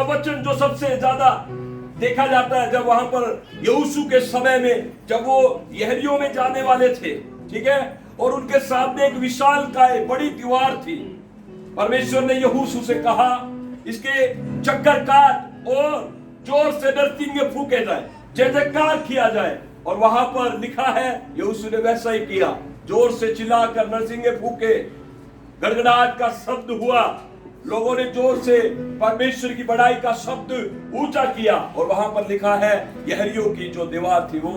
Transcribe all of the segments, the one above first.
का वचन जो सबसे ज्यादा देखा जाता है, जब वहां पर यहोशू के समय में जब वो यरीहो में जाने वाले थे, ठीक है, और उनके सामने एक विशालकाय बड़ी दीवार थी। परमेश्वर ने यहोशू से कहा इसके चक्कर काट और जोर से नरसिंगे फूके जाए, जय जयकार किया जाए। और वहां पर लिखा है यहोशू ने वैसा ही किया, जोर से चिल्लाकर नरसिंगे फूके, गड़गड़ाहट का शब्द हुआ, लोगों ने जोर से परमेश्वर की बड़ाई का शब्द ऊंचा किया। और वहां पर लिखा है यरीहो की जो दीवार थी वो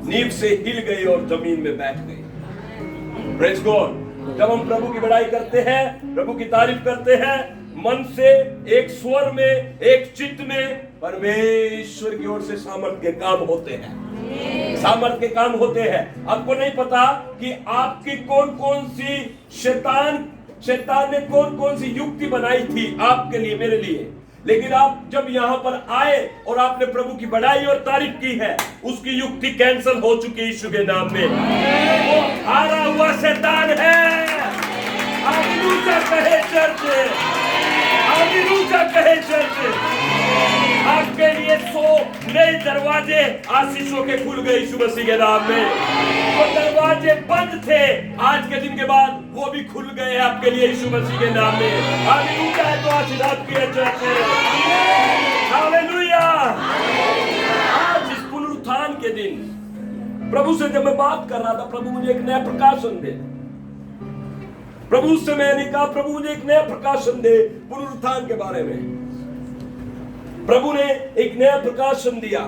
नींव से हिल गई और जमीन में बैठ गई। Praise God. जब हम प्रभु की बड़ाई करते हैं, प्रभु की तारीफ करते हैं, मन से एक स्वर में, एक चित्त में, परमेश्वर की ओर से सामर्थ के काम होते हैं, सामर्थ के काम होते हैं। आपको नहीं पता कि आपकी कौन कौन सी शैतान ने कौन कौन सी युक्ति बनाई थी आपके लिए, मेरे लिए, लेकिन आप जब यहां पर आए और आपने प्रभु की बड़ाई और तारीफ की है, उसकी युक्ति कैंसिल हो चुकी है यीशु के नाम में। वो हारा हुआ शैतान है। हालेलुया कहे चर्च, हालेलुया कहे चर्च। आपके लिए 100 नए दरवाजे आशीषों के खुल गए यीशु मसीह के नाम में। वो दरवाजे बंद थे, आज के दिन के बाद वो भी खुल गए आपके लिए यीशु मसीह के नाम में। हालेलुया है तो आशीर्वाद की चर्च। हालेलुया। आज इस पुनरुत्थान के दिन प्रभु से जब मैं बात कर रहा था, प्रभु मुझे एक नया प्रकाशन दे। प्रभु से मैंने कहा प्रभु मुझे एक नया प्रकाशन दे पुनरुत्थान के बारे में। प्रभु ने एक नया प्रकाशन दिया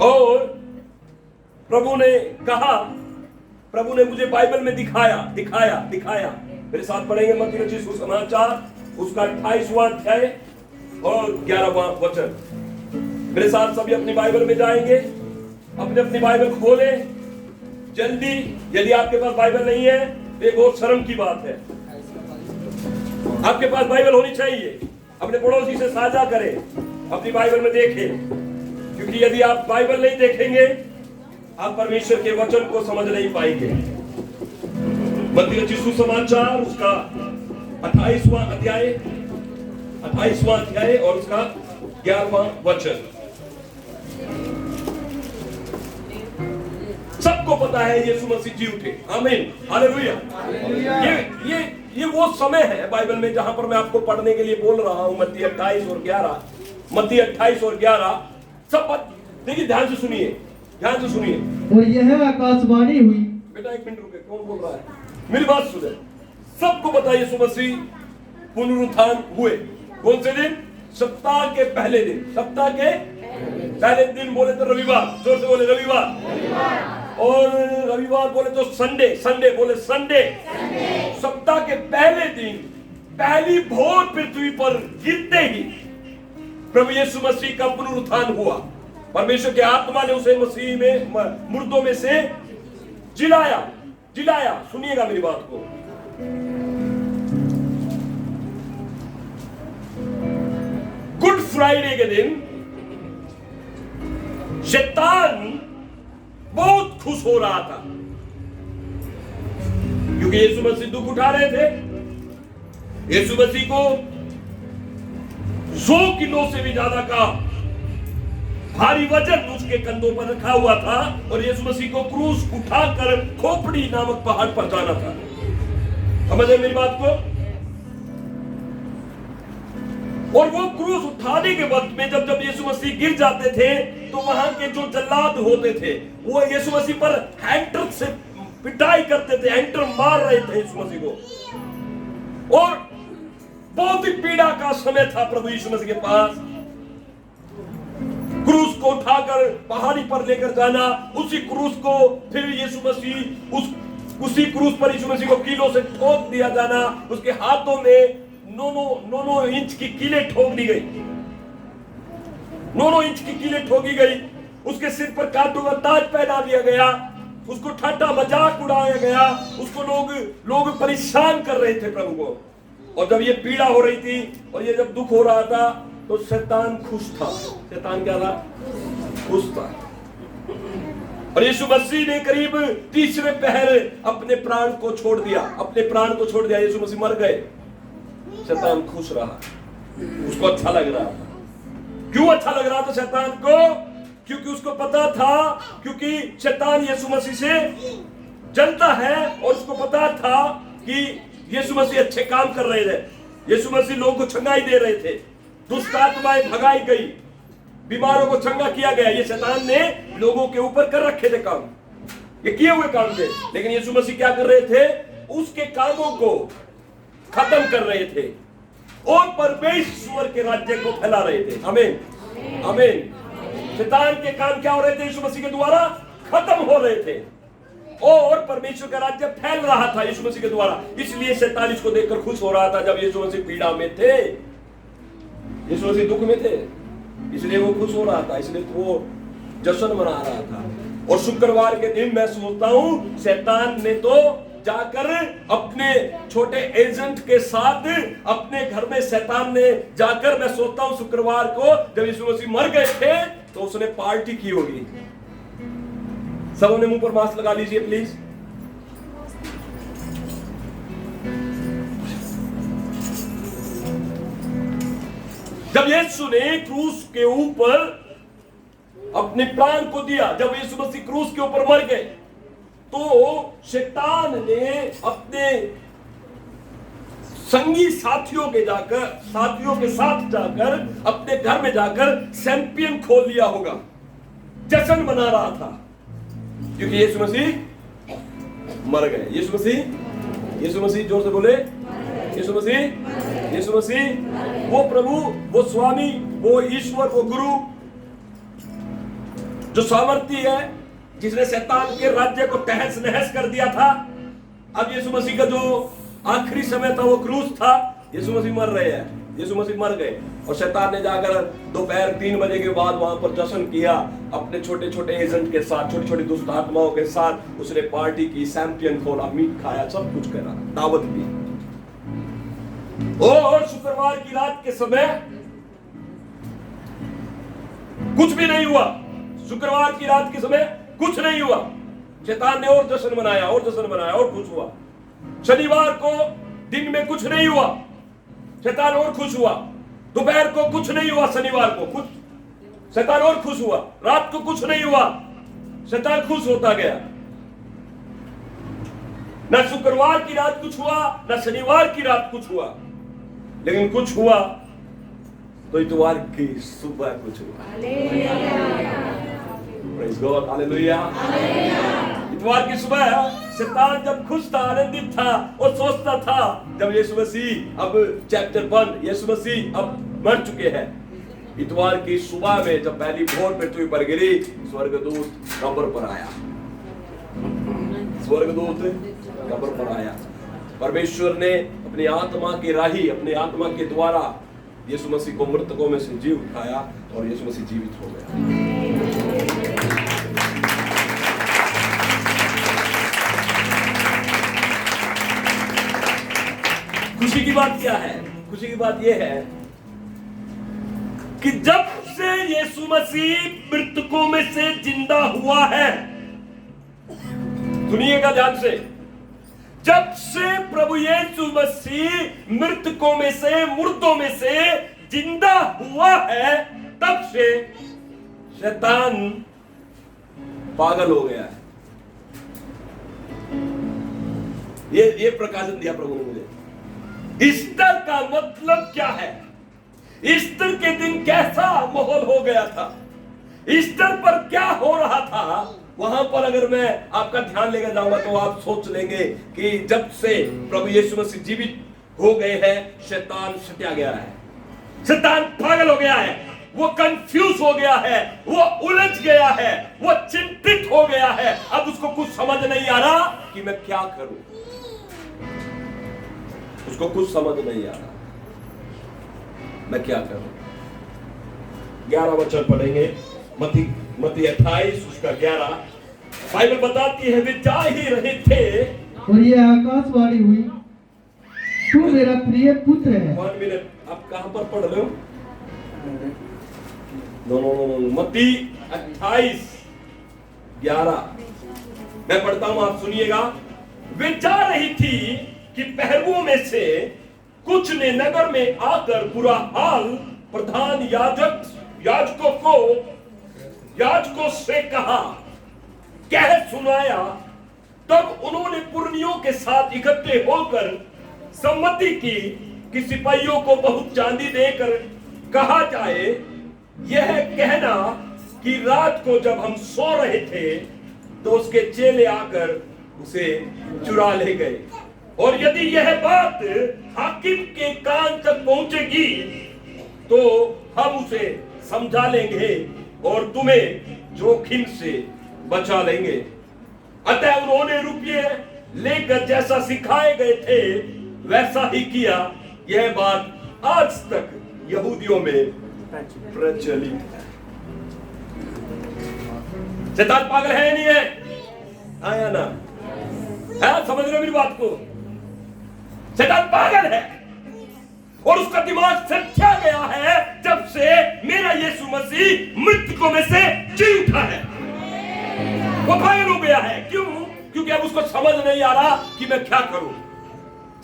और प्रभु ने कहा, प्रभु ने मुझे बाइबल में दिखाया। मेरे साथ पढ़ेंगे मत्ती रचित सुसमाचार उसका 28वां अध्याय और 11वां वचन। मेरे साथ सभी अपनी बाइबल में जाएंगे, अपनी बाइबल खोले जल्दी। यदि आपके पास बाइबल नहीं है तो ये बहुत शर्म की बात है। आपके पास बाइबल होनी चाहिए। अपने पड़ोसी से साझा करें, अपनी बाइबल में देखें, क्योंकि यदि आप बाइबल नहीं देखेंगे आप परमेश्वर के वचन को समझ नहीं पाएंगे। मत्ती रचित सुसमाचार उसका 28वां अध्याय और उसका 11वां वचन। सबको पता है यीशु मसीह जी उठे। आमीन, हालेलुया। ये वो समय है बाइबल में जहां पर मैं आपको पढ़ने के लिए बोल रहा हूं। मत्ती 28 और 11 सब देखिए, ध्यान से सुनिए। और यह आकाशवाणी हुई। बेटा एक मिनट रुके, कौन बोल रहा है? मेरी बात सुने। सबको पता है यीशु मसीह पुनरुत्थान हुए। कौन से दिन? सप्ताह के पहले दिन। सप्ताह के पहले दिन बोले तो रविवार, जोर से बोले रविवार। और रविवार बोले तो संडे बोले संडे। सप्ताह के पहले दिन पहली भोर पृथ्वी पर गिरते ही प्रभु यीशु मसीह का पुनरुत्थान हुआ। परमेश्वर की आत्मा ने उसे मसीह में मुर्दों में से जिलाया। सुनिएगा मेरी बात को। गुड फ्राइडे के दिन शैतान बहुत खुश हो रहा था, क्योंकि यीशु मसीह दुख उठा रहे थे। यीशु मसीह को 100 किलो से भी ज्यादा का भारी वजन उसके कंधों पर रखा हुआ था और यीशु मसीह को क्रूस उठाकर खोपड़ी नामक पहाड़ पर जाना था। समझ रहे मेरी बात को? और वो क्रूस उठाने के वक्त में जब यीशु मसीह गिर जाते थे तो वहां के जो जल्लाद होते थे वो यीशु मसीह पर हैंटर से पिटाई करते थे, हैंटर मार रहे थे यीशु मसीह को। और बहुत ही पीड़ा का समय था प्रभु यीशु मसीह के पास। क्रूस को उठाकर पहाड़ी पर लेकर जाना, उसी क्रूस को फिर यीशु मसीह उसी क्रूस पर यीशु मसीह को कीलों से ठोक दिया जाना। उसके हाथों में 9 इंच की कीलें ठोक दी गई। 9 इंच की कीलें ठोकी गई। उसके सिर पर कांटों का ताज पहना दिया गया। उसको ठट्ठा मजाक उड़ाया गया। उसको लोग परेशान कर रहे थे प्रभु को। और जब ये पीड़ा हो रही थी और ये जब दुख हो रहा था तो शैतान खुश था। शैतान क्या था? खुश था। और यीशु मसीह ने करीब तीसरे पहर अपने प्राण को छोड़ दिया। यीशु मसीह मर गए। शैतान खुश रहा। उसको अच्छा लग रहा था। क्यों अच्छा लग रहा था शैतान को? क्योंकि उसको पता था, क्योंकि शैतान यीशु मसीह से जलता है और उसको पता था कि यीशु मसीह अच्छे काम कर रहे थे, यीशु मसीह लोगों को चंगाई दे रहे थे, दुष्ट आत्माएं भगाई गई, बीमारों को चंगा किया गया। ये शैतान ने लोगों के ऊपर कर रखे थे काम, ये किए हुए काम थे। लेकिन यीशु मसीह क्या कर रहे थे? उसके कामों को खत्म कर रहे थे और परमेश्वर के राज्य को फैला रहे थे। आमीन, आमीन। शैतान के काम क्या हो रहे थे? यीशु मसीह के द्वारा खत्म हो रहे थे और परमेश्वर का राज्य फैल रहा था यीशु मसीह के द्वारा। इसलिए शैतान इसको देखकर खुश हो रहा था। जब यीशु मसीह पीड़ा में थे, यीशु मसीह दुख में थे, इसलिए वो खुश हो रहा था, इसलिए वो जश्न मना रहा था। और शुक्रवार के दिन मैं सोचता हूं शैतान ने तो जाकर अपने छोटे एजेंट के साथ अपने घर में, शैतान ने जाकर, मैं सोचता हूं शुक्रवार को जब यीशु मसीह मर गए थे तो उसने पार्टी की होगी। सब ने मुंह पर मास्क लगा लीजिए प्लीज। जब यीशु ने क्रूस के ऊपर अपने प्राण को दिया, जब यीशु मसीह क्रूस के ऊपर मर गए, तो शैतान ने अपने संगी साथियों के साथ जाकर अपने घर में जाकर चैंपियन खोल लिया होगा, जश्न मना रहा था, क्योंकि यीशु मसीह मर गए। यीशु मसीह जोर से बोले, यीशु मसीह वो प्रभु, वो स्वामी, वो ईश्वर, वो गुरु जो सामर्थ्य है, जिसने शैतान के राज्य को तहस नहस कर दिया था। अब यीशु मसीह का जो आखिरी समय था वो क्रूस था। यीशु मसीह मर रहे हैं, यीशु मसीह मर गए और शैतान ने जाकर दोपहर 3 बजे के बाद वहां पर जश्न किया अपने छोटे छोटे एजेंट के साथ, छोटी छोटी दुष्ट आत्माओं के साथ। उसने पार्टी की, चैंपियन खोला, मीट खाया, सब कुछ करा, दावत दी। और शुक्रवार की रात के समय कुछ भी नहीं हुआ। शुक्रवार की रात के समय कुछ नहीं हुआ। शैतान ने और जश्न मनाया और खुश हुआ। शनिवार को दिन में कुछ नहीं हुआ, शैतान और खुश हुआ। दोपहर को कुछ नहीं हुआ, शनिवार को कुछ, शैतान और खुश हुआ। रात को कुछ नहीं हुआ, शैतान खुश होता गया। ना शुक्रवार की रात कुछ हुआ, ना शनिवार की रात कुछ हुआ, लेकिन कुछ हुआ तो इतवार की सुबह कुछ हुआ। Praise God, Hallelujah. इतवार की सुबह शैतान जब खुश था, आनंदित था और सोचता था जब यीशु मसीह अब चैप्टर 1, यीशु मसीह अब मर चुके हैं। इतवार की सुबह में जब पहली भोर पृथ्वी पर गिरी, स्वर्गदूत कब्र पर आया। स्वर्गदूत कब्र पर आया। परमेश्वर ने अपनी आत्मा की राही, अपनी आत्मा के द्वारा यीशु मसीह को मृतकों में से जी उठाया और यीशु मसीह जीवित हो गया। खुशी की बात क्या है? खुशी की बात यह है कि जब से यीशु मसीह मृतकों में से जिंदा हुआ है, सुनिएगा ध्यान से, जब से प्रभु यीशु मसीह मृतकों में से, मुर्दों में से जिंदा हुआ है, तब से शैतान पागल हो गया है। ये प्रकाशन दिया प्रभु ने मुझे। ईस्टर का मतलब क्या है? ईस्टर के दिन कैसा माहौल हो गया था? ईस्टर पर क्या हो रहा था? वहां पर अगर मैं आपका ध्यान लेकर जाऊंगा तो आप सोच लेंगे कि जब से प्रभु यीशु मसीह जीवित हो गए हैं, शैतान सत्या गया है, शैतान पागल हो गया है, वो कंफ्यूज हो गया है, वो उलझ गया है, वो चिंतित हो गया है। अब उसको कुछ समझ नहीं आ रहा कि मैं क्या करूं, उसको कुछ समझ नहीं आ रहा मैं क्या करूं। 11 वचन पढ़ेंगे, मत्ती 28 उसका 11। बाइबल बताती है वे जा ही रहे थे और ये आकाशवाणी हुई, तू मेरा प्रिय पुत्र है। 1 मिनट, आप कहां पर पढ़ रहे हो? नो, मत्ती 28 11 मैं पढ़ता हूं, आप सुनिएगा। वे जा रही थी कि पहरुओं में से कुछ ने नगर में आकर बुरा हाल प्रधान याजकों से कहा, कह सुनाया। तब उन्होंने पुरनियों के साथ इकट्ठे होकर सम्मति की कि सिपाहियों को बहुत चांदी देकर कहा जाए, यह कहना कि रात को जब हम सो रहे थे तो उसके चेले आकर उसे चुरा ले गए, और यदि यह बात हाकिम के कान तक पहुंचेगी तो हम उसे समझा लेंगे और तुम्हें जोखिम से बचा लेंगे। अतः उन्होंने रुपये लेकर जैसा सिखाए गए थे वैसा ही किया। यह बात आज तक यहूदियों में प्रचलित है। शैतान पागल है नहीं है? आया ना? है? समझ रहे हो मेरी बात को? शैतान पागल है और उसका दिमाग सच्चा गया है जब से मेरा यीशु मसीह मृतकों में से जी उठा है। वो पागल हो गया है। क्यों? क्योंकि अब उसको समझ नहीं आ रहा कि मैं क्या करूं।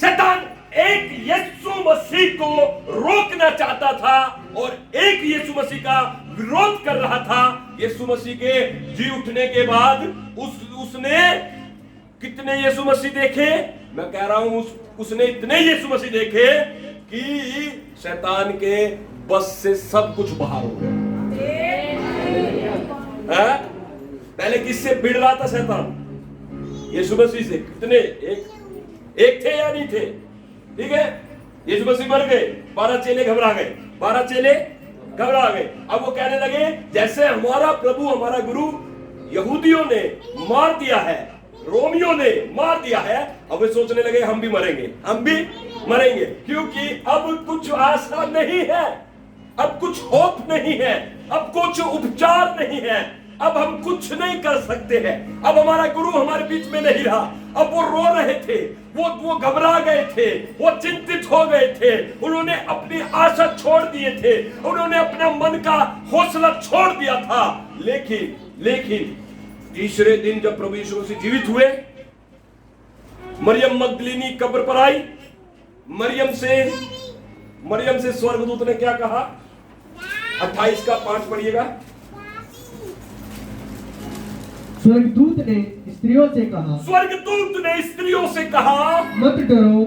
शैतान एक यीशु मसीह को रोकना चाहता था और एक यीशु मसीह का विरोध कर रहा था। यीशु मसीह के जी उठने के बाद उसने कितने यीशु मसीह देखे? मैं कह रहा हूं उसने इतने यीशु मसीह देखे कि शैतान के बस से सब कुछ बाहर हो गया। पहले किससे भिड़ रहा था शैतान? यीशु मसीह से। कितने? एक थे या नहीं थे? ठीक है, यीशु मसीह मर गए, 12 चेले घबरा गए, 12 चेले घबरा गए। अब वो कहने लगे जैसे हमारा प्रभु हमारा गुरु यहूदियों ने मार दिया है, रोमियों ने मार दिया है, अब वे सोचने लगे हम भी मरेंगे, हम भी मरेंगे, क्योंकि अब कुछ आशा नहीं है, अब कुछ होप नहीं है, अब कुछ उपचार नहीं है, अब हम कुछ नहीं कर सकते हैं। अब हमारा गुरु हमारे बीच में नहीं रहा। अब वो रो रहे थे, वो घबरा गए थे, वो चिंतित हो गए थे, उन्होंने अपनी आशा छोड़ दिए थे, उन्होंने अपना मन का हौसला छोड़ दिया था। लेकिन तीसरे दिन जब प्रभु यीशु मसीह जीवित हुए, मरियम मगदलीनी कब्र पर आई। मरियम से स्वर्गदूत ने क्या कहा? 28 का 5 पढ़िएगा। स्वर्गदूत ने स्त्रियों से कहा, मत डरो।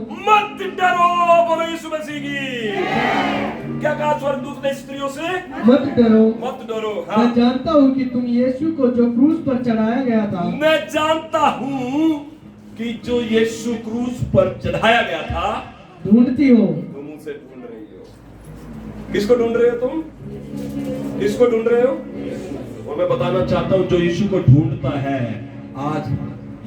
बोलो यीशु मसीह की। क्या कहा स्वर्गदूत ने स्त्रियों से? मत डरो। हाँ। मैं जानता हूँ कि तुम यीशु को जो क्रूस पर चढ़ाया गया था, मैं जानता हूँ कि जो यीशु क्रूस पर चढ़ाया गया था ढूंढती हो। तुम उसे ढूंढ रही हो। किसको ढूंढ रहे हो तुम? किसको ढूंढ रहे हो? और मैं बताना चाहता हूं जो यीशु को ढूंढता है, आज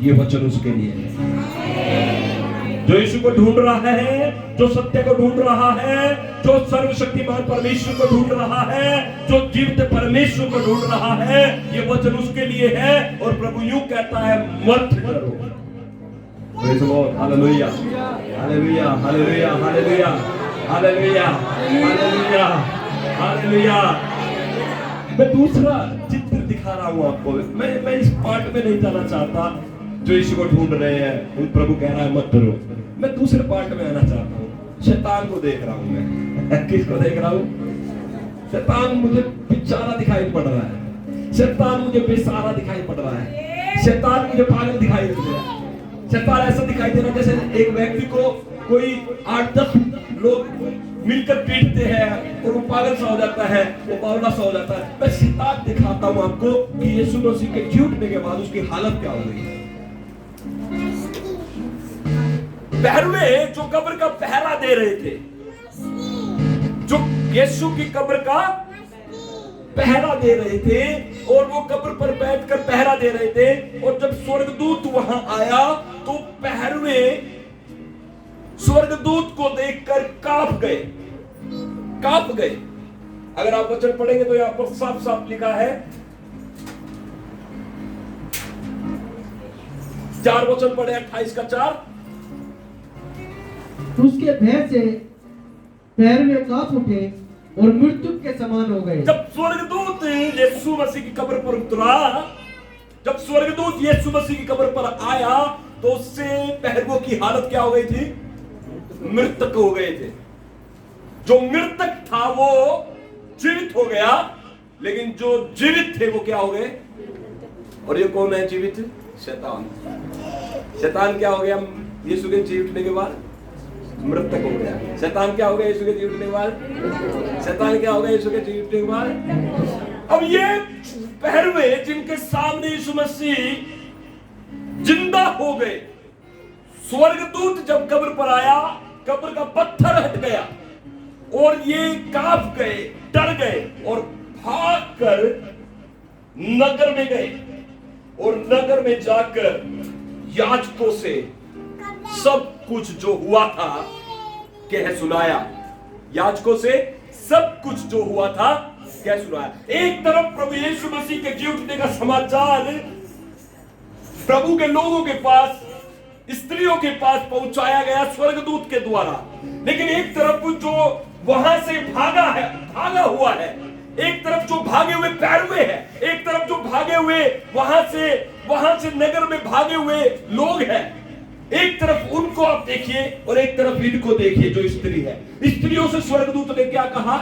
ये वचन उसके लिए है। जो यीशु को ढूंढ रहा है, जो सत्य को ढूंढ रहा है, जो सर्वशक्तिमान परमेश्वर को ढूंढ रहा है, जो जीवित परमेश्वर को ढूंढ रहा है, ये वचन उसके लिए है। और प्रभु यूं कहता है, मत डरो। Praise the Lord, hallelujah, hallelujah, hallelujah, hallelujah, hallelujah, hallelujah, hallelujah. मैं दूसरा चित्र दिखा रहा हूं आपको। मैं इस पार्ट में नहीं जाना चाहता जो यीशु को ढूंढ रहे हैं, प्रभु कह रहा है मत डरो। मैं दूसरे पार्ट में आना चाहता हूं। शैतान को देख रहा हूं मैं। किसको देख रहा हूं? शैतान मुझे बेचारा दिखाई पड़ रहा है, शैतान मुझे बेसहारा दिखाई पड़ रहा है, शैतान मुझे पागल दिखाई दे रहा है। शैतान ऐसा दिखाई दे रहा है जैसे एक व्यक्ति को कोई 8-10 लोग मिलकर पीटते हैं और वो पागल सा हो जाता है, वो बावला सा हो जाता है। मैं शैतान दिखाता हूं आपको कि यीशु मसीह के झूठने के बाद उसकी हालत क्या हो गई। पहरुए जो कब्र का पहरा दे रहे थे, जो यीशु की कब्र का पहरा दे रहे थे, और वो कब्र पर बैठकर पहरा दे रहे थे, और जब स्वर्गदूत वहां आया तो पहरुए स्वर्गदूत को देखकर कांप गए। अगर आप वचन पढ़ेंगे तो यहां पर साफ साफ लिखा है, 4 वचन पढ़े, 28 का 4। उसके भय से पैर में कांप उठे और मृत्यु के समान हो गए। जब स्वर्गदूत यीशु मसीह की कब्र पर उतरा, जब स्वर्गदूत यीशु मसीह की कब्र पर आया तो उससे पहरुओं की हालत क्या हो गई थी? मृतक हो गए थे। जो मृतक था वो जीवित हो गया, लेकिन जो जीवित थे वो क्या हो गए? और ये कौन है जीवित? शैतान। शैतान क्या हो गया यीशु के जीवितने के बाद? मृतक हो गया। शैतान क्या हो गया यीशु के जीवितने के बाद? शैतान क्या हो गया यीशु के जीवितने के बाद? अब ये पहरवे जिनके सामने यीशु मसीह जिंदा हो गए, स्वर्गदूत जब कब्र पर आया, कब्र का पत्थर हट गया और ये कांप गए, डर गए और भागकर नगर में गए और नगर में जाकर याजकों से सब कुछ जो हुआ था कह सुनाया। याजकों से सब कुछ जो हुआ था कह सुनाया। एक तरफ प्रभु यीशु मसीह के जी उठने का समाचार प्रभु के लोगों के पास, स्त्रियों के पास पहुंचाया गया स्वर्गदूत के द्वारा, लेकिन एक तरफ जो वहां से भागा हुआ है, एक तरफ जो भागे हुए पैरवे हैं, एक तरफ जो भागे हुए वहां से नगर में भागे हुए लोग हैं, एक तरफ उनको आप देखिए और एक तरफ इनको देखिए जो स्त्री है। स्त्रियों से स्वर्गदूत ने क्या कहा?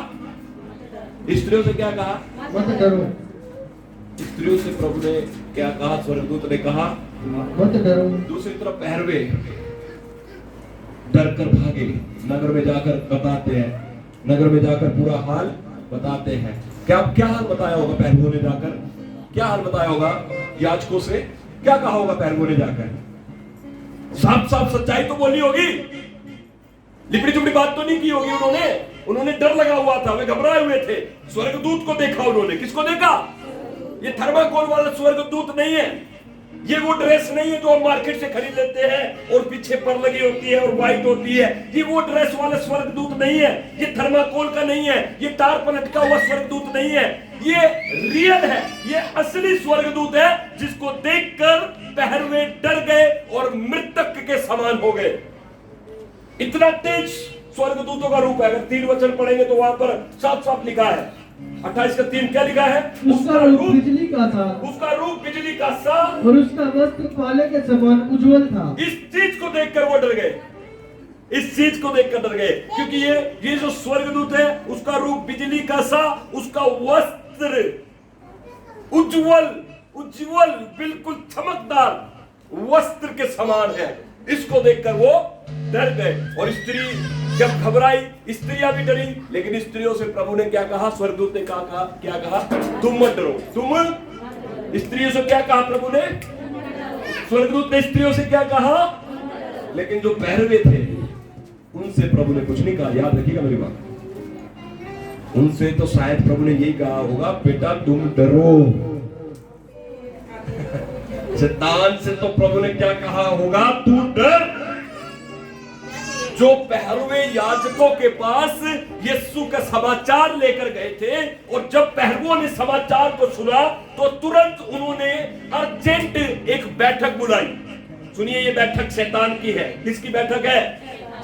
स्त्रियों से क्या कहा? मत डरो। स्त्रियों से प्रभु ने क्या कहा? स्वर्गदूत ने कहा मत डरो। दूसरी तरफ पहरवे डर कर भागे, नगर में जाकर बताते हैं, नगर में जाकर पूरा हाल बताते हैं। क्या हाल बताया होगा पहरवों ने जाकर? क्या हाल बताया होगा? याजकों से क्या कहा होगा पहरवों ने जाकर? साफ साफ सच्चाई तो बोली होगी, लिपटी चुपड़ी बात तो नहीं की होगी उन्होंने डर लगा हुआ था, वे घबराए हुए थे। स्वर्गदूत को देखा उन्होंने। किसको देखा? ये थर्माकोल वाला स्वर्गदूत नहीं है, ये वो ड्रेस नहीं है जो हम मार्केट से खरीद लेते हैं और पीछे पर लगी होती है और व्हाइट होती है। ये वो ड्रेस वाला स्वर्गदूत नहीं है, ये थर्माकोल का नहीं है, ये तार पर लटका हुआ स्वर्गदूत नहीं है, ये रियल है, ये असली स्वर्गदूत है जिसको देखकर पहरवे डर गए और मृतक के समान हो गए। इतना तेज स्वर्गदूतों का रूप है। अगर 3 वचन पढ़ेंगे तो वहां पर साफ साफ लिखा है, 28 का 3 क्या लिखा है? उसका रूप बिजली का था, उसका रूप बिजली का सा, और उसका वस्त्र पाले के समान उज्जवल था। इस चीज को देखकर वो डर गए, इस चीज को देखकर डर गए, क्योंकि ये जो स्वर्गदूत है उसका रूप बिजली का सा, उसका वस्त्र उज्जवल बिल्कुल चमकदार वस्त्र के समान है। इसको देखकर वो डर गए। और स्त्री जब घबराई, स्त्रियां भी डरी, लेकिन स्त्रियों से प्रभु ने क्या कहा? स्वर्गदूत ने क्या कहा? तुम मत डरो। तुम स्त्रियों से क्या कहा प्रभु ने? स्वर्गदूत ने स्त्रियों से क्या कहा? लेकिन जो पहरवे थे उनसे प्रभु ने कुछ नहीं कहा। याद रखिएगा मेरी बात। उनसे तो शायद प्रभु ने यही कहा होगा, बेटा तुम डरो। शैतान से तो प्रभु ने क्या कहा होगा? तू डर। जो पहरवे याजकों के पास यीशु का समाचार लेकर गए थे, और जब पहरवों ने समाचार को सुना तो तुरंत उन्होंने अर्जेंट एक बैठक बुलाई। सुनिए, ये बैठक शैतान की है। किसकी बैठक है?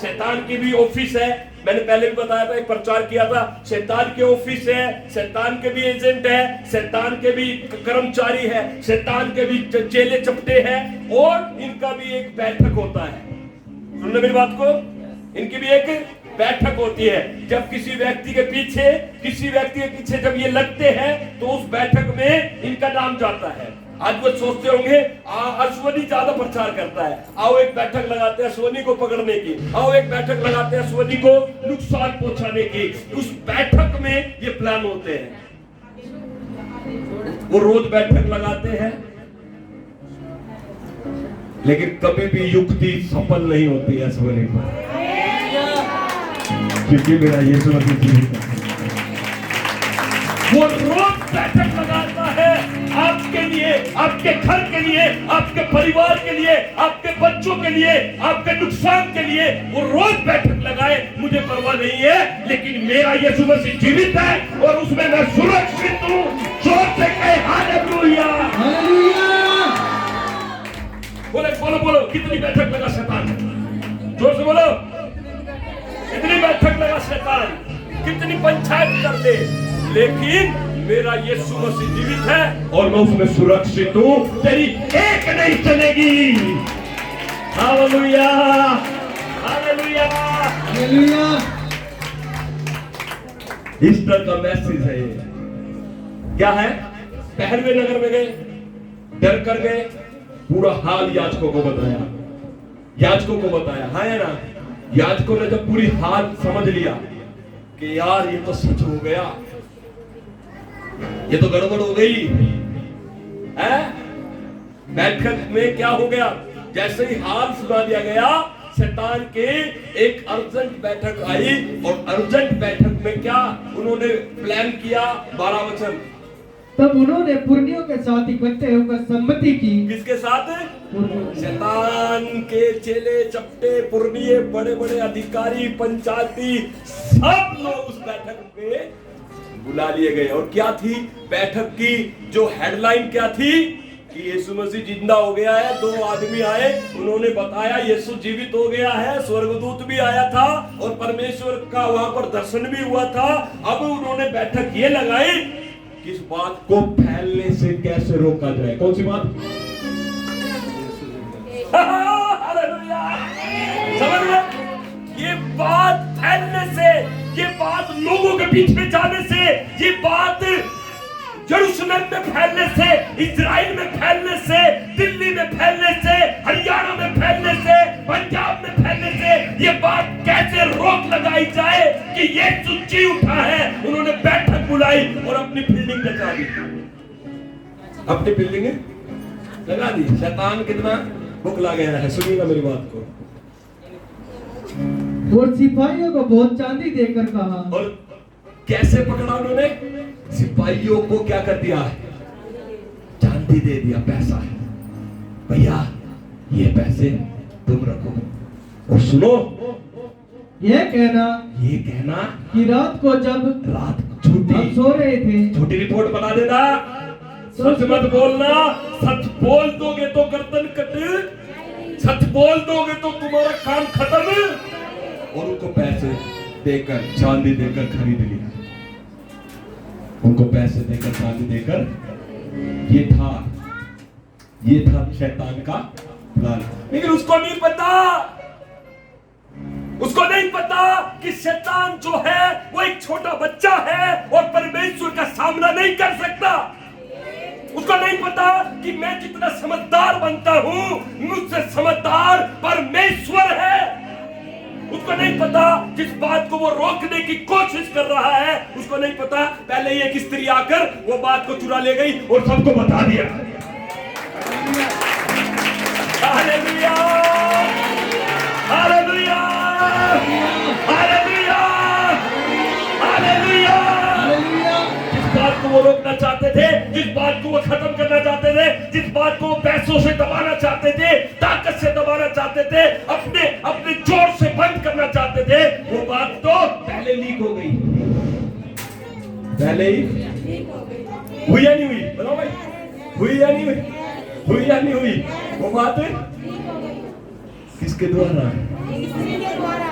शैतान की भी ऑफिस है। मैंने पहले भी बताया था, एक प्रचार किया था। शैतान के ऑफिस है, शैतान के भी एजेंट है, शैतान के भी कर्मचारी है, शैतान के भी चेले चपटे हैं, और इनका भी एक बैठक होता है। सुनने मेरी बात को, इनकी भी एक बैठक होती है। जब किसी व्यक्ति के पीछे जब ये लगते हैं तो उस बैठक में इनका नाम जाता है। आज वो सोचते होंगे अश्वनी ज्यादा प्रचार करता है, आओ एक बैठक लगाते हैं अश्वनी को पकड़ने की, आओ एक बैठक लगाते हैं अश्वनी को नुकसान पहुंचाने की। उस बैठक में ये प्लान होते हैं। वो रोज बैठक लगाते हैं, लेकिन कभी भी युक्ति सफल नहीं होती है अश्वनी पर, क्योंकि मेरा यीशु मसीह जीवित है। वो रोज बैठक लगाता है आपके लिए, आपके घर के लिए, आपके परिवार के लिए, आपके बच्चों के लिए, आपके नुकसान के लिए। वो रोज बैठक लगाए, मुझे परवाह नहीं है, लेकिन मेरा यीशु मसीह जीवित है और उसमें मैं सुरक्षित हूं। जोर से कहे हालेलुया, हालेलुया। बोलो कितनी बैठक लगा शैतान? जोर से बोलो, कितनी बैठक लगा शैतान, कितनी पंचायत कर दे, लेकिन मेरा यीशु मसीह जीवित है और मैं उसमें सुरक्षित हूं। तेरी एक नहीं चलेगी। Hallelujah, hallelujah. हालेलुया। ईस्टर का मैसेज है ये। क्या है? पहलवे नगर में गए, डर कर गए, पूरा हाल याजकों को बताया, याजकों को बताया, है ना? याजकों ने जब पूरी हाल समझ लिया कि यार ये तो सच हो गया, ये तो गड़बड़ हो गई है। बैठक में क्या हो गया? जैसे ही हाल सुना दिया गया, शैतान के एक अर्जेंट बैठक आई, और अर्जेंट बैठक में क्या उन्होंने प्लान किया? 12 वचन। तब उन्होंने पुरनियों के साथ इकट्ठे होकर सम्मति की। किसके साथ? शैतान के चेले चपटे, पुरनिये, बड़े बड़े अधिकारी, पंचायती, सब लोग उस बैठक में बुला लिए गए। और क्या थी बैठक की जो हेडलाइन? क्या थी कि यीशु मसीह जिंदा हो गया है। 2 आदमी आए, उन्होंने बताया यीशु जीवित हो गया है। स्वर्गदूत भी आया था और परमेश्वर का वहां पर दर्शन भी हुआ था। अब उन्होंने बैठक ये लगाई कि इस बात को फैलने से कैसे रोका जाए। कौन सी बात? हालेलुया। समझ गए? ये बात फैलने से, ये बात लोगों के बीच में जाने से, ये बात यरूशलेम में फैलने से, इजराइल में फैलने से, दिल्ली में फैलने से, हरियाणा में फैलने से, पंजाब में फैलने से, ये बात कैसे रोक लगाई जाए कि ये जी उठा है। उन्होंने बैठक बुलाई और अपनी फील्डिंग लगा दी, अपनी फील्डिंग लगा दी। शैतान कितना बुकला गया है, सुनिएगा मेरी बात को। और सिपाहियों को बहुत चांदी देकर कहा। और कैसे पकड़ा उन्होंने? सिपाहियों को क्या कर दिया? चांदी दे दिया, पैसा है भैया, ये पैसे तुम रखो। और सुनो, ये कहना कि रात को जब रात झूठी सो रहे थे, झूठी रिपोर्ट बना देना, सच मत बोलना। सच बोल दोगे तो गर्दन कट, सच बोल दोगे तो तुम्हारा काम खत्म। और उनको पैसे देकर, चांदी देकर खरीद लिया, उनको पैसे देकर, चांदी देकर। ये था शैतान का प्लान। लेकिन उसको नहीं पता कि शैतान जो है वो एक छोटा बच्चा है और परमेश्वर का सामना नहीं कर सकता। उसको नहीं पता कि मैं जितना समझदार बनता हूं, मुझसे समझदार परमेश्वर है। उसको नहीं पता जिस बात को वो रोकने की कोशिश कर रहा है, उसको नहीं पता पहले ही एक स्त्री आकर वो बात को चुरा ले गई और सबको बता दिया। Hallelujah, hallelujah, hallelujah, hallelujah. जिस बात को वो रोकना चाहते थे, जिस बात को वो खत्म करना चाहते थे, जिस बात को वो पैसों से दबाना चाहते थे, ताकत से दबाना चाहते थे, अपने जोर से बंद करना चाहते थे, वो बात तो पहले लीक हो गई। पहले ही हुई या नहीं हुई? बताओ भाई, हुई या नहीं हुई? हुई या नहीं हुई? वो बात किसके द्वारा?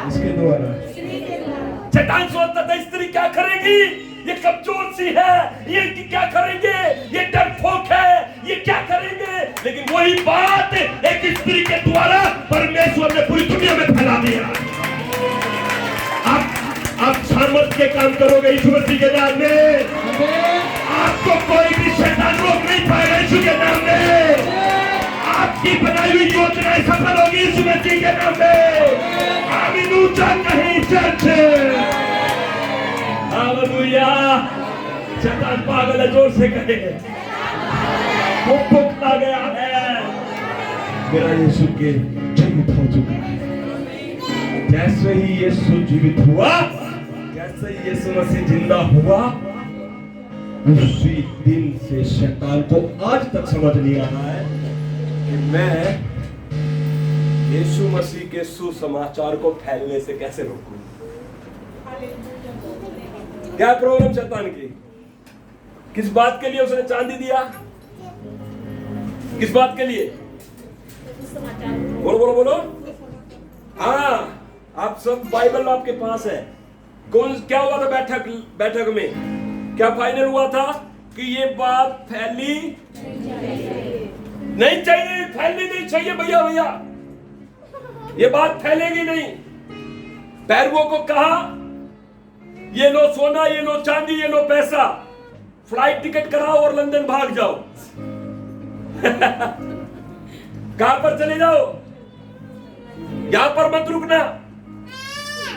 किसके द्वारा? शैतान सोचता था स्त्री क्या करेगी, ये कमजोर सी है, ये क्या करेंगे, ये डरपोक है, ये क्या करेंगे। लेकिन वही बात एक स्त्री के द्वारा परमेश्वर ने पूरी दुनिया में फैला दिया। आप सामर्थ के काम करोगे यीशु मसीह के नाम में, आपको कोई भी शैतान रोक नहीं पाएगा यीशु के नाम में। आपकी बनाई हुई योजनाएं सफल होगी यीशु मसीह के नाम में। आमीन। ऊंचा कहीं चर्च। हालेलुया। शैतान पागल है, जोर से कहे वो पुकला गया है, मेरा यीशु के जीवित हो चुका है। जैसे ही यीशु जीवित हुआ, जैसे ही यीशु मसीह जिंदा हुआ, उसी दिन से शैतान को आज तक समझ नहीं आ रहा है कि मैं यीशु मसीह के सुसमाचार को फैलने से कैसे रोकूं। क्या प्रॉब्लम शैतान की? किस बात के लिए उसने चांदी दिया? किस बात के लिए? बोलो बोलो बोलो। हाँ, आप सब बाइबल आपके पास है। क्या हुआ था बैठक में? क्या फाइनल हुआ था कि ये बात फैलनी नहीं चाहिए, फैलनी नहीं चाहिए भैया। ये बात फैलेगी नहीं। पैरवों को कहा, ये लो सोना, ये लो चांदी, ये लो पैसा, फ्लाइट टिकट कराओ और लंदन भाग जाओ। कहां पर चले जाओ, यहां पर मत रुकना,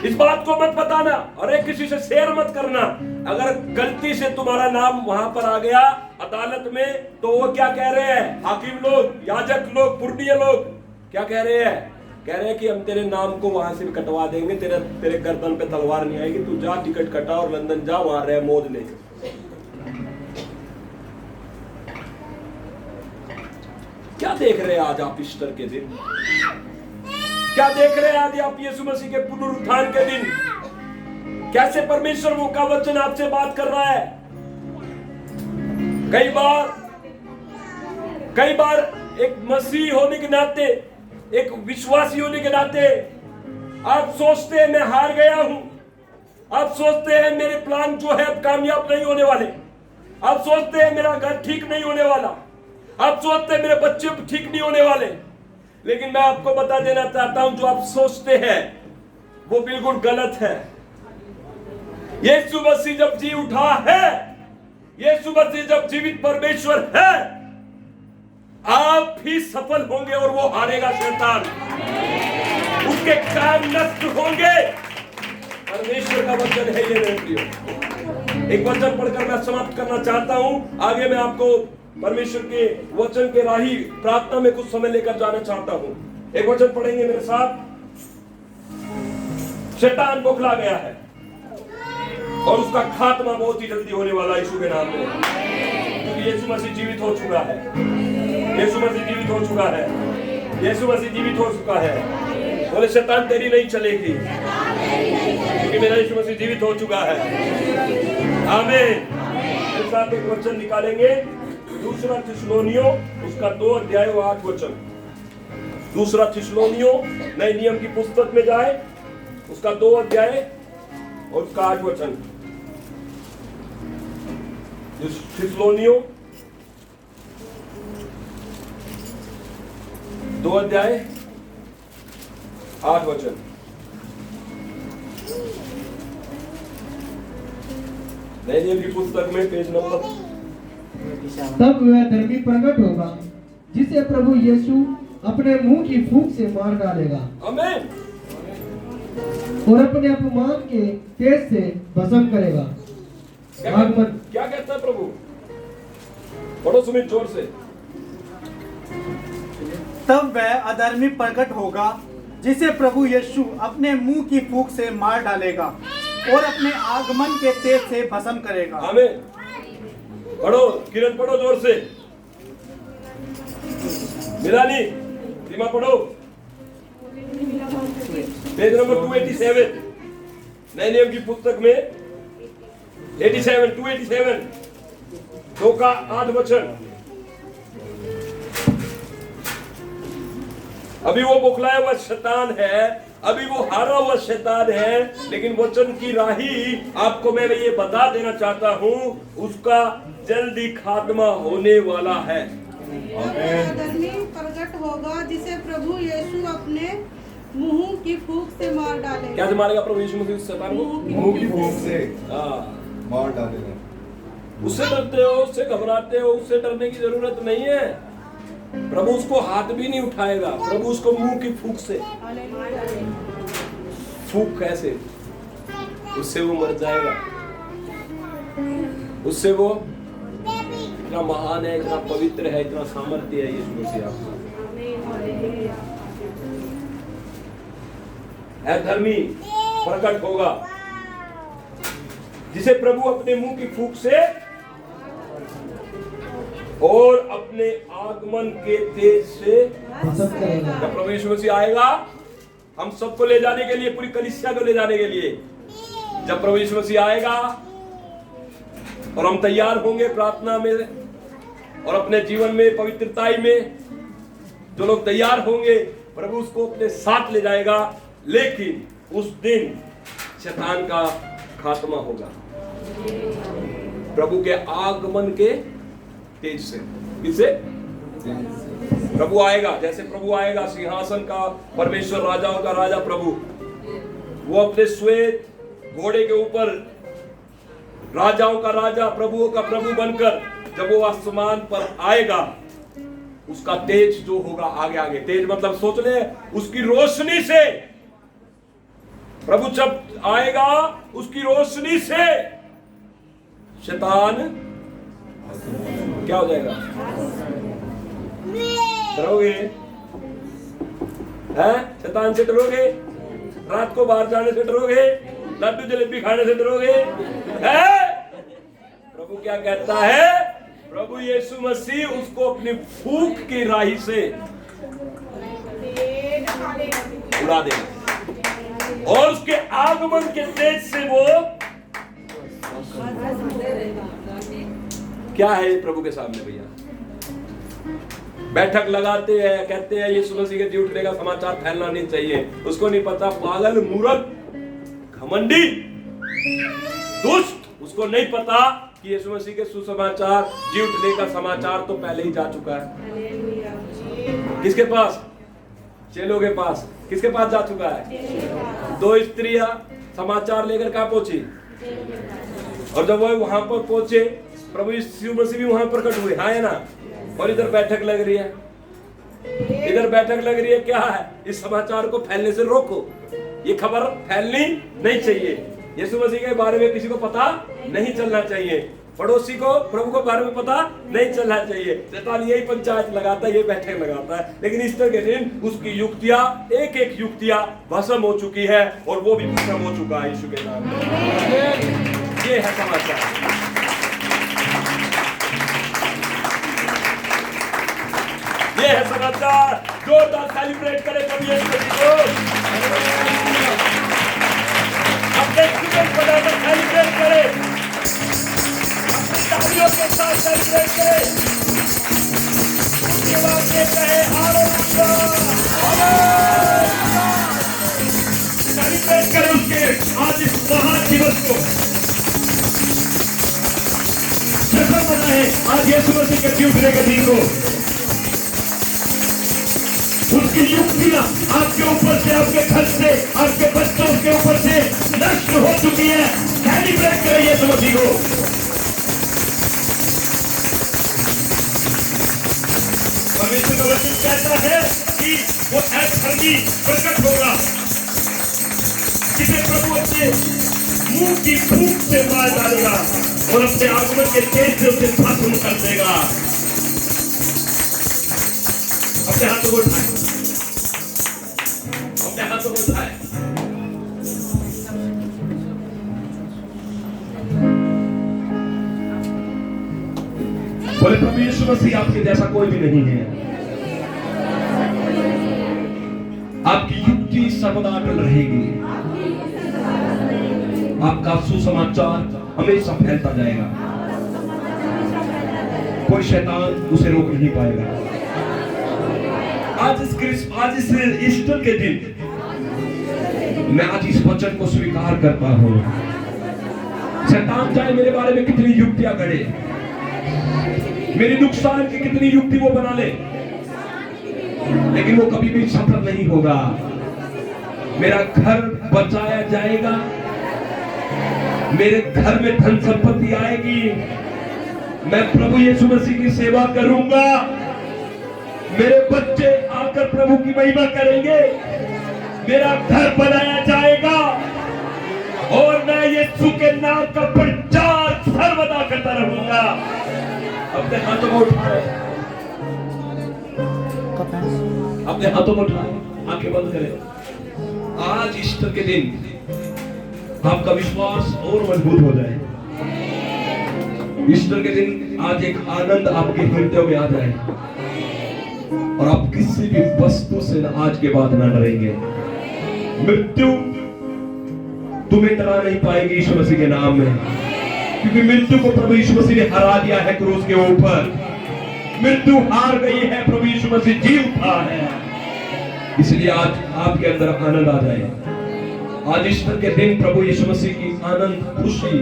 इस बात को मत बताना, अरे किसी से शेयर मत करना। अगर गलती से तुम्हारा नाम वहां पर आ गया अदालत में, तो वो क्या कह रहे हैं, हाकिम लोग, याजक लोग, पुरनिये लोग क्या कह रहे हैं, कह रहे हैं कि हम तेरे नाम को वहां से भी कटवा देंगे, तेरे गर्दन पे तलवार नहीं आएगी, तू जा टिकट कटा और लंदन जा, वहां रह मौज ले। क्या देख रहे हैं आज आप ईस्टर के दिन, क्या देख रहे हैं आज आप यीशु मसीह के पुनरुत्थान के दिन? कैसे परमेश्वर वो का वचन आपसे बात कर रहा है। कई बार एक मसीह होने के नाते, एक विश्वासी होने के नाते आप सोचते हैं मैं हार गया हूं, आप सोचते हैं मेरे प्लान जो है अब कामयाब नहीं होने वाले, आप सोचते हैं मेरा घर ठीक नहीं होने वाला, आप सोचते हैं मेरे बच्चे ठीक नहीं होने वाले। लेकिन मैं आपको बता देना चाहता हूं, जो आप सोचते हैं वो बिल्कुल गलत है। यीशु मसीह जब जी उठा है, यीशु मसीह जब जीवित परमेश्वर है, आप भी सफल होंगे और वो हारेगा शैतान, उसके काम नष्ट होंगे। परमेश्वर का वचन है ये मेरे प्रियो। एक वचन पढ़कर मैं समाप्त करना चाहता हूं, आगे मैं आपको परमेश्वर के वचन के राही प्रार्थना में कुछ समय लेकर जाना चाहता हूं। एक वचन पढ़ेंगे मेरे साथ। शैतान बौखला गया है और उसका खात्मा बहुत ही जल्दी होने वाला है यीशु के नाम में, क्योंकि यीशु मसीह जीवित हो चुका है, यीशु मसीह जीवित हो चुका है, यीशु मसीह जीवित हो चुका है। बोले शैतान तेरी नहीं चलेगी, क्योंकि मेरा यीशु मसीह जीवित हो चुका है। आमीन। मेरे साथ एक वचन निकालेंगे, दूसरा थिस्सलुनीयों उसका 2 अध्याय 8 वचन। दूसरा थिस्सलुनीयों नए नियम की पुस्तक में जाए, उसका 2 अध्याय और उसका 8 वचन। थिस्सलुनीयों 2 अध्याय 8 वचन। नए नियम की पुस्तक में पेज नंबर। तब वह धर्मी प्रकट होगा जिसे प्रभु यीशु अपने मुंह की फूंक से मार डालेगा, आमीन, और अपने अपमान के तेज से भस्म करेगा। क्या कहता है प्रभु? पढ़ो सुमित जोर से। तब वह अधर्मी प्रकट होगा जिसे प्रभु यीशु अपने मुंह की फूंक से मार डालेगा और अपने आगमन के तेज से भस्म करेगा। आमीन। पढ़ो किरण, पढ़ो जोर से। मिलानी सीमा पढ़ो, पेज नंबर 287 नए नियम की पुस्तक में 287 2 का 8 वचन। अभी वो बौखलाया हुआ शैतान है, अभी वो हारा हुआ शैतान है, लेकिन वचन की राही आपको मैं ये बता देना चाहता हूं, उसका जल्दी खात्मा होने वाला है। धर्मी प्रकट होगा जिसे प्रभु यीशु अपने मुंह की फूंक से मार डालेगा। क्या मारेगा प्रभु यीशु मसीह शैतान को? मुंह की फूंक से मार डालेगा। उससे डरते हो, उससे घबराते हो, उससे डरने की जरूरत नहीं है। प्रभु उसको हाथ भी नहीं उठाएगा, प्रभु उसको मुंह की फूंक से। फूंक कैसे? उससे वो मर जाएगा, उससे वो इतना महान है, इतना पवित्र है, इतना सामर्थ्य है यीशु मसीह आपका। धर्मी प्रकट होगा जिसे प्रभु अपने मुंह की फूंक से और अपने आगमन के तेज से जब प्रभु यीशु मसीह आएगा हम सबको ले जाने के लिए, पूरी कलीसिया को ले जाने के लिए, जब प्रभु यीशु मसीह आएगा और हम तैयार होंगे प्रार्थना में और अपने जीवन में पवित्रताई में, जो लोग तैयार होंगे प्रभु उसको अपने साथ ले जाएगा। लेकिन उस दिन शैतान का खात्मा होगा प्रभु के आगमन के तेज से। किससे? प्रभु आएगा, जैसे प्रभु आएगा सिंहासन का परमेश्वर, राजाओं का राजा प्रभु, वो अपने श्वेत घोड़े के ऊपर राजाओं का राजा, प्रभुओं का प्रभु बनकर जब वो आसमान पर आएगा, उसका तेज जो होगा, आगे आगे तेज मतलब सोच ले, उसकी रोशनी से प्रभु जब आएगा, उसकी रोशनी से शैतान क्या हो जाएगा? डरोगे? हैं? शैतान से डरोगे? रात को बाहर जाने से डरोगे? लड्डू जलेबी खाने से डरोगे? हैं? प्रभु क्या कहता है? प्रभु यीशु मसीह उसको अपनी फूंक की राही से उड़ा देगा और उसके आगमन के तेज से वो क्या है प्रभु के सामने भैया? बैठक लगाते हैं, कहते हैं यीशु मसीह के झूठने का समाचार फैलना नहीं चाहिए। उसको नहीं पता, पागल, मूर्ख, घमंडी, दुष्ट, उसको नहीं पता कि यीशु मसीह के सुसमाचार, झूठने का समाचार तो पहले ही जा चुका है। किसके पास? चेलों के पास। किसके पास जा चुका है? 2 स्त्रियां समाचार लेकर कहां पहुंची? और जब वो वहां पर पहुंचे, प्रभु यीशु मसीह भी वहां प्रकट हुए, हाँ है ना? और इधर बैठक लग रही है, इधर बैठक लग रही है। क्या है? इस समाचार को फैलने से रोको, ये खबर फैलनी नहीं चाहिए। यीशु मसीह के बारे में किसी को पता नहीं चलना चाहिए, पड़ोसी को प्रभु के बारे में पता नहीं चलना चाहिए। शैतान यही पंचायत लगाता है, ये बैठक लगाता है। लेकिन ईस्टर के दिन उसकी युक्तियां, एक एक युक्तियां भस्म हो चुकी है और वो भी भस्म हो चुका है यीशु के नाम में। ये है समाचार। ये है समाचार। जोरदार सेलिब्रेट करें प्रभु यीशु मसीह को। अपने जीवन बनाकर सेलिब्रेट करें, अपनी तालियों के साथ सेलिब्रेट करें। उसके बाद ये कहे हालेलुया, हालेलुया। सेलिब्रेट करें उसके आज इस महान दिवस को। जश्न मनाएं आज यीशु मसीह के जीवने के दिन को। उसकी युक्तियां आपके ऊपर से, आपके घर से, आपके बच्चों के ऊपर से नष्ट हो चुकी है। सेलिब्रेट करें यीशु मसीह को। परमेश्वर का वचन कहता है कि वो धर्मी प्रकट होगा जिसे प्रभु अपने मुंह की फूंक से मार डालेगा और अपने आगमन के तेज से उसे भस्म कर देगा। अपने हाथों को उठाए, अपने हाथों को उठाए। बोले प्रभु यीशु मसीह आपके जैसा कोई भी नहीं है। आपकी युक्ति सर्वदा अटल रहेगी, आपका सुसमाचार हमेशा फैलता जाएगा, कोई शैतान उसे रोक नहीं पाएगा। आज इस ईस्टर के दिन मैं आज इस वचन को स्वीकार करता हूं। शैतान चाहे मेरे बारे में कितनी युक्तियां करे, मेरे नुकसान की कितनी युक्ति वो बना ले, लेकिन वो कभी भी सफल नहीं होगा। मेरा घर बचाया जाएगा, मेरे घर में धन संपत्ति आएगी, मैं प्रभु यीशु मसीह की सेवा करूंगा, मेरे बच्चे आकर प्रभु की महिमा करेंगे, मेरा घर बनाया जाएगा और मैं यीशु के नाम का प्रचार सर्वदा करता रहूंगा। अपने हाथों को उठाए, अपने हाथों को उठाए, आंखें बंद करें। आज ईस्टर के दिन आपका विश्वास और मजबूत हो जाए। ईस्टर के दिन आज एक आनंद आपके हृदय में आ जाए और आप किसी भी वस्तु से आज के बाद ना डरेंगे। मृत्यु तुम्हें डरा नहीं पाएगी यीशु मसीह के नाम में, क्योंकि मृत्यु को प्रभु यीशु मसीह ने हरा दिया है क्रूस के ऊपर। मृत्यु हार गई है, प्रभु यीशु मसीह जी उठा है। इसलिए आज आपके अंदर आनंद आ जाए। आज ईस्टर के दिन प्रभु यीशु मसीह की आनंद, खुशी,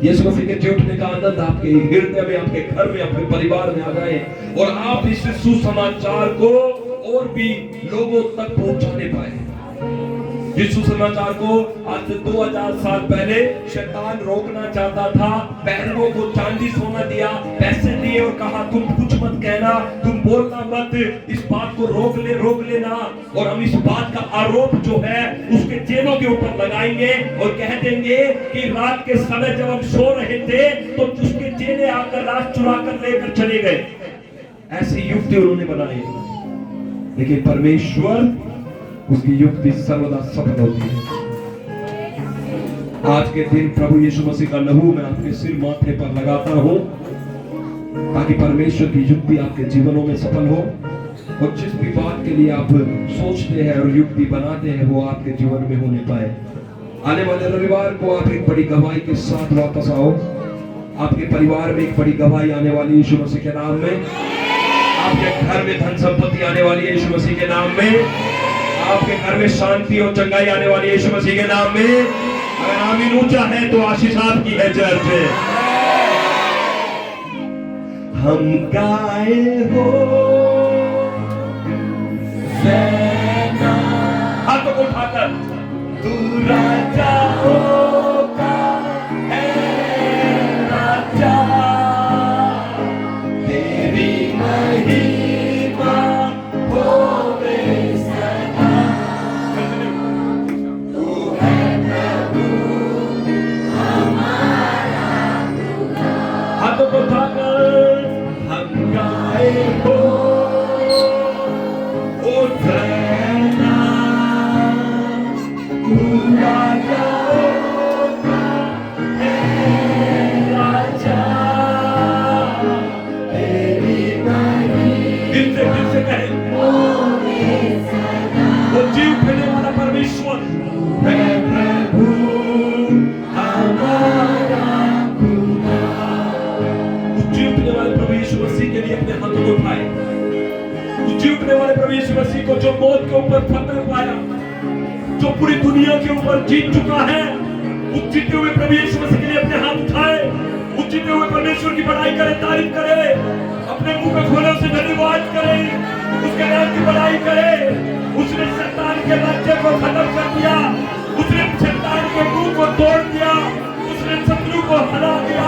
यीशु मसीह के जी उठने का आनंद आपके हृदय में, आपके घर में, आपके परिवार में आ जाए और आप इस सुसमाचार को और भी लोगों तक पहुंचाने पाए। जिस सुसमाचार को आज से 2000 साल पहले शैतान रोकना चाहता था, पैरों को चांदी सोना दिया, पैसे दिए और कहा तुम कुछ मत कहना, तुम बोलना मत, इस बात को रोक लेना। और हम इस बात का आरोप जो है उसके चेलों के ऊपर लगाएंगे और कह देंगे कि रात के समय जब हम सो रहे थे तो उसके चेले आकर रात चुरा कर लेकर चले गए। ऐसी युक्ति उन्होंने बनाई, लेकिन परमेश्वर उसकी युक्ति सर्वदा सफल होती है। आज के दिन प्रभु यीशु मसीह का लहू मैं आपके सिर माथे पर लगाता हूं ताकि परमेश्वर की युक्ति आपके जीवनों में सफल हो और जिस भी बात के लिए आप सोचते हैं और युक्ति बनाते हैं वो आपके जीवन में होने पाए। आने वाले रविवार को आप एक बड़ी गवाही के साथ वापस आओ। आपके परिवार में एक बड़ी गवाही आने वाली यीशु मसीह के नाम में, आपके घर में धन संपत्ति आने वाली है यीशु मसीह के नाम में, आपके घर में शांति और चंगाई आने वाली है यीशु मसीह के नाम में। अगर आमीन ऊंचा है तो आशीष आपकी है चर्च। हम गाए हो हाथों को उठाकर तू राजा होगा, है राजा, तेरी महिमा होवे सदा। तू है प्रभु हमारा, हाथों को उठाकर हम गाए हो होसन्ना, तू राजा होगा, है राजा, तेरी महिमा। दिल से कहे वो जीव उठने वाला परमेश्वर है प्रभु हमारा खुदा। उस जीव उठने वाले प्रभु यीशु मसीह के लिए अपने हाथों को उठाए। उस जीव उठने वाले प्रभु यीशु मसीह को जो मौत के ऊपर फतह पाया, जो पूरी दुनिया के ऊपर जीत चुका है, उस जीते हुए प्रभु यीशु मसीह के लिए अपने हाथ उठाए। उस जीते हुए परमेश्वर की बड़ाई करे, तारीफ करे, अपने मुंह को खोले उसे धन्यवाद करे, उसके नाम की बड़ाई करे। उसने शैतान के राज्य को खत्म कर दिया, उसने शैतान के मुंह को तोड़ दिया, उसने शत्रु को हरा दिया,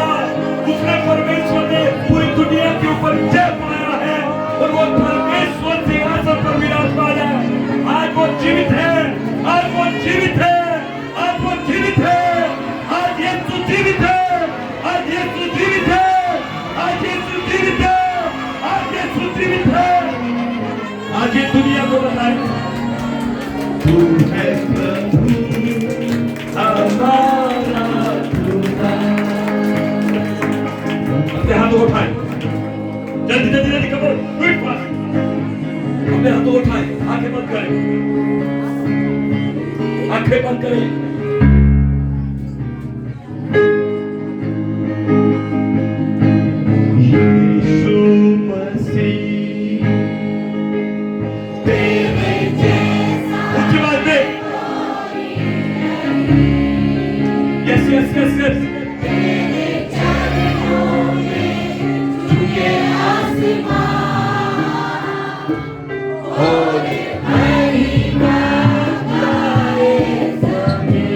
उसने परमेश्वर ने पूरी दुनिया के ऊपर जय पाया है और वो परमेश्वर सिंहासन पर विराजमान है। आज वो जीवित है, आज वो जीवित है, आज वो जीवित है, आज यीशु जीवित है, आज यीशु जीवित है, आज यीशु जीवित है, आज यीशु जीवित है। आज ये दुनिया को बताए तू है प्रभु हमारा खुदा। अपने हाथों को उठाए, जल्दी जल्दी जल्दी करो, क्विक फास्ट। अपने हाथों को उठाए, आंखें बंद करें, आंखें बंद करें। यीशु मसीह तेरे जैसा, ऊंची आवाज में, यस यस यस यस, तेरे चरणों में झुके आसमान और महिमा गाए जमीन।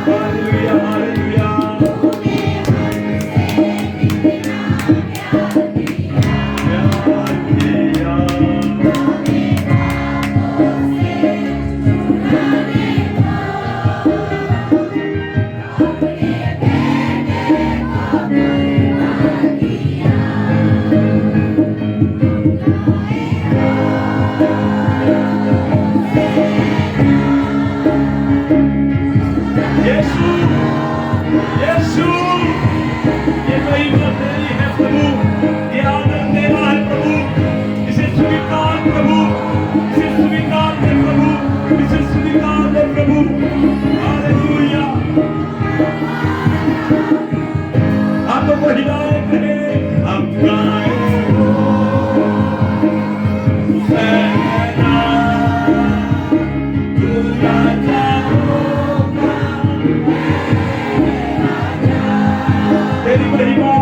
हालेलुया हालेलुया यीशु यीशु ये महिमा तेरी है प्रभु, ये आदर तेरा है प्रभु, इसे स्वीकार प्रभु, इसे स्वीकार दे प्रभु, इसे स्वीकार दे प्रभु। हालेलुया हाथों को हिलाए करें हम गाए हुसैना तू राजा होगा तेरी महिमा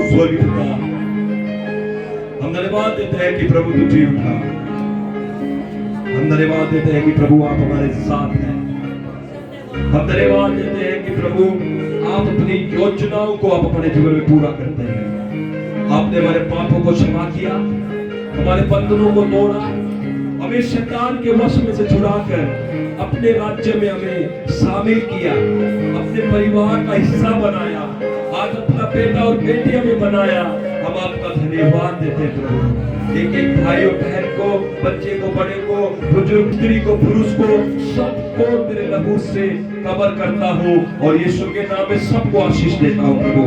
स्वर्गीय पिता, हम धन्यवाद देते हैं कि प्रभु तू जी उठा। हम धन्यवाद देते हैं कि प्रभु आप हमारे साथ हैं। हम धन्यवाद देते हैं कि प्रभु आप अपनी योजनाओं को आप अपने जीवन में पूरा करते हैं। आपने हमारे पापों को क्षमा किया, हमारे बंधनों को तोड़ा, हमें शैतान के वश में से छुड़ाकर अपने राज्य में हमें शामिल किया, अपने परिवार का हिस्सा बनाया, आज अपना बेटा और बेटी हमें बनाया। हम आपका धन्यवाद देते हैं प्रभु। एक एक भाई और बहन को, बच्चे को, बड़े को, बुजुर्ग, स्त्री को, पुरुष को, सबको तेरे लहू से कवर करता हूँ और यीशु के नाम में सबको आशीष देता हूँ प्रभु।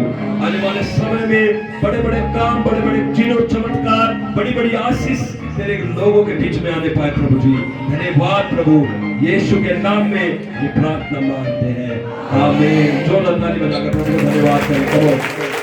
आने वाले समय में बड़े बड़े काम, बड़े बड़े चिन्ह चमत्कार, बड़ी बड़ी आशीष तेरे लोगों के बीच में आने पाए प्रभु जी। धन्यवाद प्रभु, यीशु के नाम में ये प्रार्थना मांगते हैं, आमीन। जोरदार ताली बजाकर प्रभु को धन्यवाद करें।